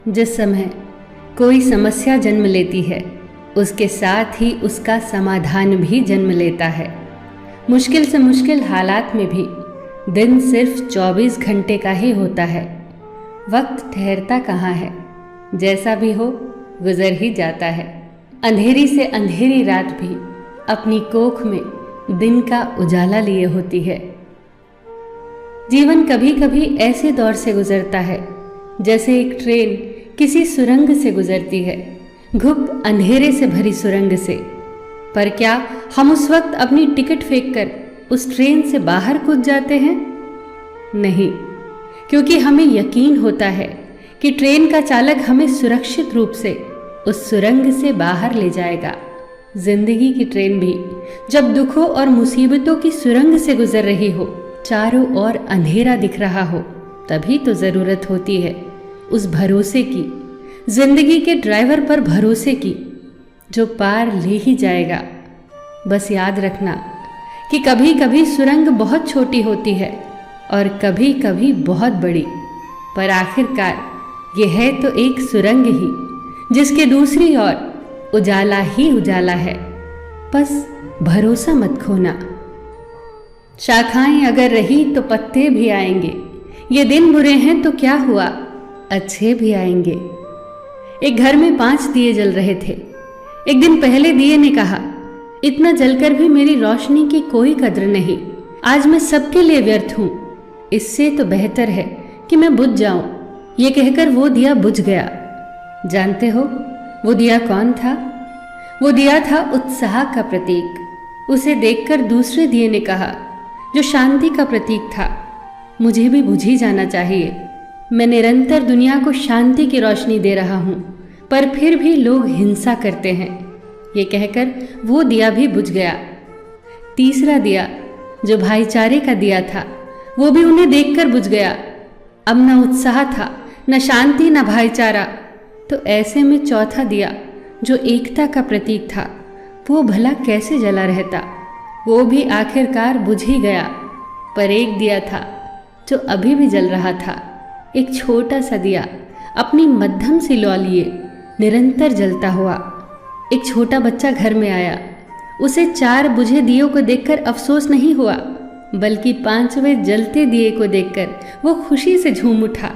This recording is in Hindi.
जिस समय कोई समस्या जन्म लेती है, उसके साथ ही उसका समाधान भी जन्म लेता है। मुश्किल से मुश्किल हालात में भी दिन सिर्फ 24 घंटे का ही होता है। वक्त ठहरता कहाँ है, जैसा भी हो गुजर ही जाता है। अंधेरी से अंधेरी रात भी अपनी कोख में दिन का उजाला लिए होती है। जीवन कभी कभी ऐसे दौर से गुजरता है जैसे एक ट्रेन किसी सुरंग से गुजरती है, घुप अंधेरे से भरी सुरंग से। पर क्या हम उस वक्त अपनी टिकट फेंककर उस ट्रेन से बाहर कूद जाते हैं? नहीं, क्योंकि हमें यकीन होता है कि ट्रेन का चालक हमें सुरक्षित रूप से उस सुरंग से बाहर ले जाएगा। जिंदगी की ट्रेन भी जब दुखों और मुसीबतों की सुरंग से गुजर रही हो, चारों ओर अंधेरा दिख रहा हो, तभी तो जरूरत होती है उस भरोसे की, जिंदगी के ड्राइवर पर भरोसे की, जो पार ले ही जाएगा। बस याद रखना कि कभी कभी सुरंग बहुत छोटी होती है और कभी कभी बहुत बड़ी, पर आखिरकार यह है तो एक सुरंग ही, जिसके दूसरी ओर उजाला ही उजाला है। बस भरोसा मत खोना। शाखाएं अगर रही तो पत्ते भी आएंगे, ये दिन बुरे हैं तो क्या हुआ, अच्छे भी आएंगे। एक घर में 5 दिए जल रहे थे। एक दिन पहले दिए ने कहा, इतना जलकर भी मेरी रोशनी की कोई कद्र नहीं, आज मैं सबके लिए व्यर्थ हूं। इससे तो बेहतर है कि मैं बुझ जाऊं। ये कहकर वो दिया बुझ गया। जानते हो वो दिया कौन था? वो दिया था उत्साह का प्रतीक। उसे देखकर दूसरे दिए ने कहा, जो शांति का प्रतीक था, मुझे भी बुझ ही जाना चाहिए। मैं निरंतर दुनिया को शांति की रोशनी दे रहा हूँ, पर फिर भी लोग हिंसा करते हैं। ये कहकर वो दिया भी बुझ गया। तीसरा दिया, जो भाईचारे का दिया था, वो भी उन्हें देखकर बुझ गया। अब न उत्साह था, न शांति, न भाईचारा। तो ऐसे में चौथा दिया, जो एकता का प्रतीक था, वो भला कैसे जला रहता? वो भी आखिरकार बुझ ही गया। पर एक दिया था जो अभी भी जल रहा था, एक छोटा सा दिया, अपनी मध्यम सी लौ लिए निरंतर जलता हुआ। एक छोटा बच्चा घर में आया। उसे 4 बुझे दियों को देखकर अफसोस नहीं हुआ, बल्कि 5वें जलते दिए को देखकर वो खुशी से झूम उठा।